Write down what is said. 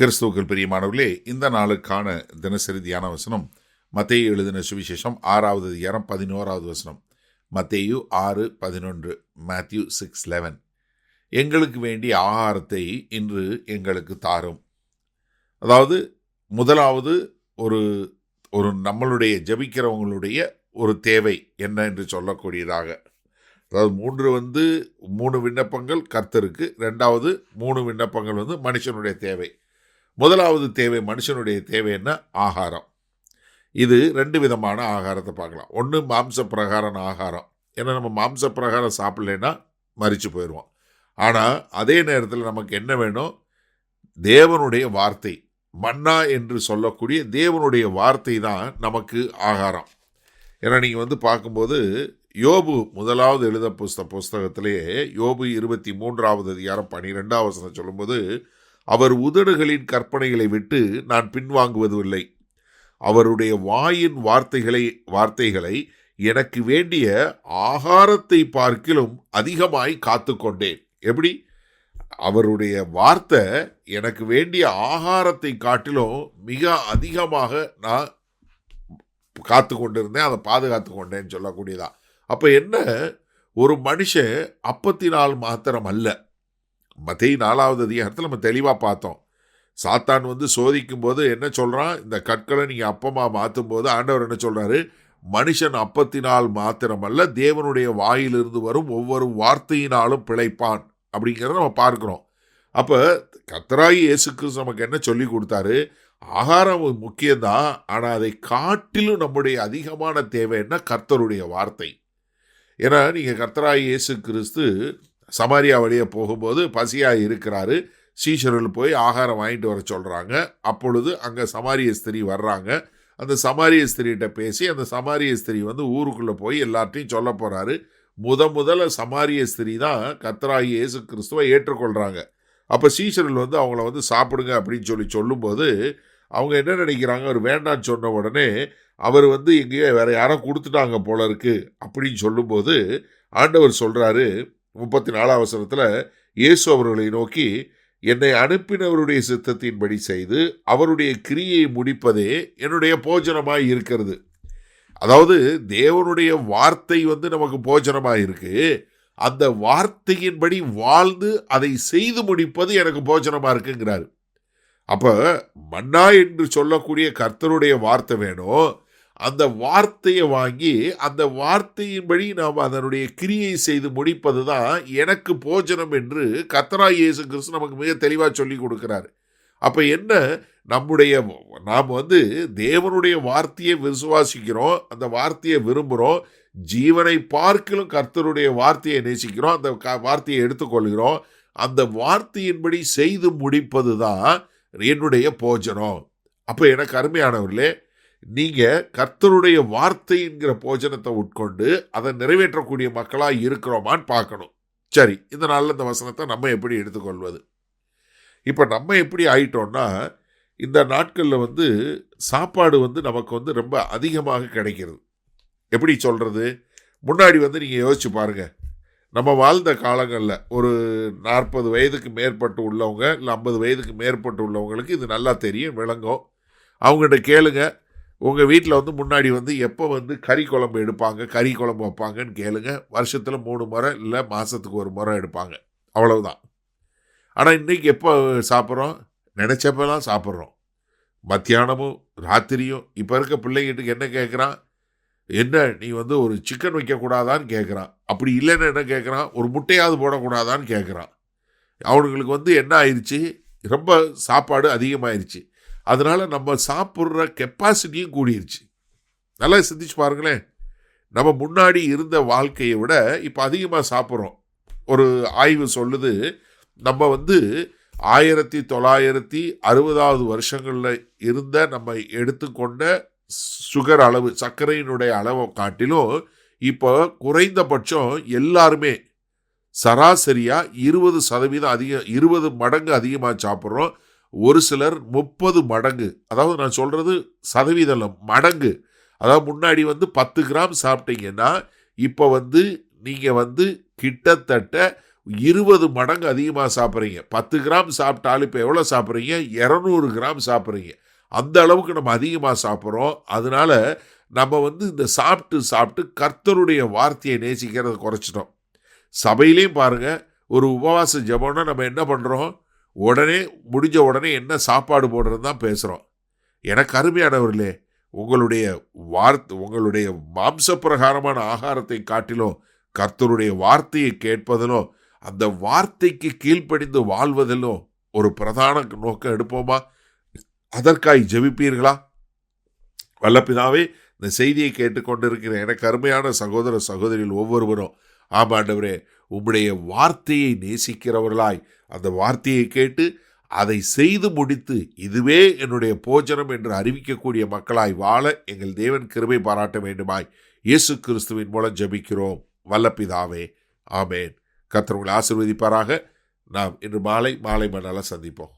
கிறிஸ்துவுக்குள் பிரியமானவர்களே, இந்த நாளுக்கான தினசரி தியான வசனம் மத்தேயு எழுதின சுவிசேஷம் 6வது அதிகாரம் 11வது வசனம். மத்தேயு 6:11. மேத்யூ 6:11. எங்களுக்கு வேண்டிய ஆகாரத்தை இன்று எங்களுக்கு தாரும். அதாவது முதலாவது ஒரு ஒரு நம்மளுடைய ஜெபிக்கிறவங்களுடைய ஒரு தேவை என்ன என்று சொல்லக்கூடியதாக, அதாவது மூன்று விண்ணப்பங்கள் கர்த்தருக்கு, ரெண்டாவது 3 விண்ணப்பங்கள் மனுஷனுடைய தேவை. முதலாவது தேவை, மனுஷனுடைய தேவை என்ன? ஆகாரம். இது 2 விதமான ஆகாரத்தை பார்க்கலாம். ஒன்று மாம்ச பிரகாரம் ஆகாரம். ஏன்னா நம்ம மாம்ச பிரகாரம் சாப்பிடலைன்னா மரிச்சு போயிடுவோம். ஆனால் அதே நேரத்தில் நமக்கு என்ன வேணும்? தேவனுடைய வார்த்தை, மன்னா என்று சொல்லக்கூடிய தேவனுடைய வார்த்தை தான் நமக்கு ஆகாரம். ஏன்னா நீங்கள் பார்க்கும்போது யோபு முதலாவது எழுத புஸ்தகத்திலேயே யோபு 23வது அதிகாரம் 12வது வசனம் சொல்லும்போது, அவர் உதடுகளின் கற்பனைகளை விட்டு நான் பின்வாங்குவதில்லை, அவருடைய வாயின் வார்த்தைகளை எனக்கு வேண்டிய ஆகாரத்தை பார்க்கிலும் அதிகமாய் காத்து கொண்டேன். எப்படி? அவருடைய வார்த்தை எனக்கு வேண்டிய ஆகாரத்தை காட்டிலும் மிக அதிகமாக நான் காத்து கொண்டிருந்தேன், அதை பாதுகாத்து கொண்டேன்னு சொல்லக்கூடியதா. அப்போ என்ன? ஒரு மனுஷன் அப்பத்தினால் மாத்திரம் அல்ல. மத்தேயு 4வது அதிகாரத்தில் நம்ம தெளிவாக பார்த்தோம். சாத்தான் சோதிக்கும் போது என்ன சொல்கிறான்? இந்த கற்களை நீங்கள் அப்பமாக மாற்றும் போது ஆண்டவர் என்ன சொல்கிறாரு? மனுஷன் அப்பத்தினால் மாத்திரமல்ல, தேவனுடைய வாயிலிருந்து வரும் ஒவ்வொரு வார்த்தையினாலும் பிழைப்பான் அப்படிங்கிறத நம்ம பார்க்குறோம். அப்போ கர்த்தராகிய இயேசு கிறிஸ்து நமக்கு என்ன சொல்லி கொடுத்தாரு? ஆகாரம் முக்கியம்தான், ஆனால் அதை காட்டிலும் நம்முடைய அதிகமான தேவை என்ன? கர்த்தருடைய வார்த்தை. ஏன்னா நீங்கள் கர்த்தராகிய இயேசு கிறிஸ்து சமாரியா வழியே போகும்போது பசியாக இருக்கிறாரு. சீஷர்கள் போய் ஆகாரம் வாங்கிட்டு வர சொல்கிறாங்க. அப்பொழுது அங்கே சமாரிய ஸ்திரீ வர்றாங்க. அந்த சமாரிய ஸ்திரீகிட்ட பேசி அந்த சமாரிய ஸ்திரீ ஊருக்குள்ளே போய் எல்லார்ட்டையும் சொல்ல போகிறாரு. முதல்ல சமாரிய ஸ்திரீ தான் கர்த்தராகிய இயேசு கிறிஸ்துவை ஏற்றுக்கொள்கிறாங்க. அப்போ சீஷர்கள் அவங்கள சாப்பிடுங்க அப்படின்னு சொல்லும்போது அவங்க என்ன நினைக்கிறாங்க? அவர் வேண்டான்னு சொன்ன உடனே அவர் எங்கேயோ வேற யாரோ கொடுத்துட்டாங்க போல இருக்கு அப்படின்னு சொல்லும்போது ஆண்டவர் சொல்கிறாரு 34வது வசனத்தில், இயேசு அவர்களை நோக்கி, என்னை அனுப்பினவருடைய சித்தத்தின்படி செய்து அவருடைய கிரியை முடிப்பதே என்னுடைய போஜனமாய் இருக்கிறது. அதாவது தேவனுடைய வார்த்தை நமக்கு போஜனமாக இருக்கு. அந்த வார்த்தையின்படி வாழ்ந்து அதை செய்து முடிப்பது எனக்கு போஜனமாக இருக்குங்கிறாரு. அப்போ மன்னா என்று சொல்லக்கூடிய கர்த்தருடைய வார்த்தை வேணும். அந்த வார்த்தையை வாங்கி அந்த வார்த்தையின்படி நாம் அதனுடைய கிரியை செய்து முடிப்பது தான் எனக்கு போஜனம் என்று கர்த்தராகிய இயேசு கிறிஸ்து நமக்கு மிக தெளிவாக சொல்லி கொடுக்கிறாரு. அப்போ என்ன? நாம் தேவனுடைய வார்த்தையை விசுவாசிக்கிறோம், அந்த வார்த்தையை விரும்புகிறோம், ஜீவனை பார்க்கிலும் கர்த்தருடைய வார்த்தையை நேசிக்கிறோம், அந்த வார்த்தையை எடுத்துக்கொள்கிறோம். அந்த வார்த்தையின்படி செய்து முடிப்பது தான் என்னுடைய போஜனம். அப்போ எனக்கு அருமையானவர்களே, நீங்கள் கர்த்தருடைய வார்த்தை என்கிற போஜனத்தை உட்கொண்டு அதை நிறைவேற்றக்கூடிய மக்களாக இருக்கிறோமான்னு பார்க்கணும். சரி, இந்த நாளில் இந்த வசனத்தை நம்ம எப்படி எடுத்துக்கொள்வது? இப்போ நம்ம எப்படி ஆயிட்டோம்னா, இந்த நாட்களில் சாப்பாடு நமக்கு ரொம்ப அதிகமாக கிடைக்கிறது. எப்படி சொல்கிறது? முன்னாடி நீங்கள் யோசிச்சு பாருங்கள். நம்ம வாழ்ந்த காலங்களில் ஒரு 40 வயதுக்கு மேற்பட்டு உள்ளவங்க, இல்லை 50 வயதுக்கு மேற்பட்டு உள்ளவங்களுக்கு இது நல்லா தெரியும், விளங்கும். அவங்ககிட்ட கேளுங்க, உங்கள் வீட்டில் முன்னாடி எப்போ கறி குழம்பு எடுப்பாங்க, கறி குழம்பு வைப்பாங்கன்னு கேளுங்க. வருஷத்தில் 3 முறை இல்லை மாதத்துக்கு 1 முறை எடுப்பாங்க, அவ்வளவுதான். ஆனால் இன்றைக்கி எப்போ சாப்பிட்றோம்? நினச்சப்பெல்லாம் சாப்பிட்றோம். மத்தியானமும் ராத்திரியும். இப்போ இருக்க பிள்ளைங்கிட்டுக்கு என்ன கேட்குறான்? என்ன நீ ஒரு சிக்கன் வைக்கக்கூடாதான்னு கேட்குறான். அப்படி இல்லைன்னு என்ன கேட்குறான்? ஒரு முட்டையாவது போடக்கூடாதான்னு கேட்குறான். அவனுங்களுக்கு என்ன ஆயிடுச்சு? ரொம்ப சாப்பாடு அதிகமாகிருச்சு. அதனால் நம்ம சாப்பிட்ற கெப்பாசிட்டியும் கூடிருச்சு. நல்லா சிந்திச்சு பாருங்களேன். நம்ம முன்னாடி இருந்த வாழ்க்கையை விட இப்போ அதிகமாக சாப்பிட்றோம். ஒரு ஆய்வு சொல்லுது, நம்ம 1960வது வருஷங்களில் இருந்த நம்ம எடுத்துக்கொண்ட சுகர் அளவு, சர்க்கரையினுடைய அளவை காட்டிலும் இப்போ குறைந்தபட்சம் எல்லாருமே சராசரியாக 20% 20 மடங்கு அதிகமாக சாப்பிட்றோம். ஒரு சிலர் 30 மடங்கு. அதாவது நான் சொல்கிறது சதவீதம், மடங்கு. அதாவது முன்னாடி 10 கிராம் சாப்பிட்டீங்கன்னா இப்போ நீங்கள் கிட்டத்தட்ட 20 மடங்கு அதிகமாக சாப்பிட்றீங்க. 10 கிராம் சாப்பிட்டாலும் இப்போ எவ்வளோ சாப்பிட்றீங்க? 200 கிராம் சாப்பிட்றீங்க. அந்த அளவுக்கு நம்ம அதிகமாக சாப்பிட்றோம். அதனால நம்ம இந்த சாப்பிட்டு கர்த்தருடைய வார்த்தையை நேசிக்கிறத குறைச்சிட்டோம். சபையிலையும் பாருங்க, ஒரு உபவாச ஜெபம்னா நம்ம என்ன பண்ணுறோம்? முடிஞ்ச உடனே என்ன சாப்பாடு போடுறது தான் பேசுகிறோம். எனக்கு அருமையானவர்களே, உங்களுடைய மாம்ச பிரகாரமான ஆகாரத்தை காட்டிலும் கர்த்தருடைய வார்த்தையை கேட்பதிலும் அந்த வார்த்தைக்கு கீழ்ப்படிந்து வாழ்வதிலும் ஒரு பிரதான நோக்கம் எடுப்போமா? அதற்காய் ஜெபிப்பீர்களா? வல்லபிதாவே, இந்த செய்தியை கேட்டுக்கொண்டிருக்கிற எனக்கு அருமையான சகோதர சகோதரிகள் ஒவ்வொருவரும், ஆமாண்டவரே, உம்முடைய வார்த்தையை நேசிக்கிறவர்களாய் அந்த வார்த்தையை கேட்டு அதை செய்து முடித்து இதுவே என்னுடைய போஜனம் என்று அறிவிக்கக்கூடிய மக்களாய் வாழ எங்கள் தேவன் கிருபை பாராட்ட வேண்டுமாய் இயேசு கிறிஸ்துவின் மூலம் ஜெபிக்கிறோம் வல்லபிதாவே, ஆமேன். கர்த்தர் உங்களை ஆசீர்வதிப்பாராக. நாம் இன்று மாலை மணால சந்திப்போம்.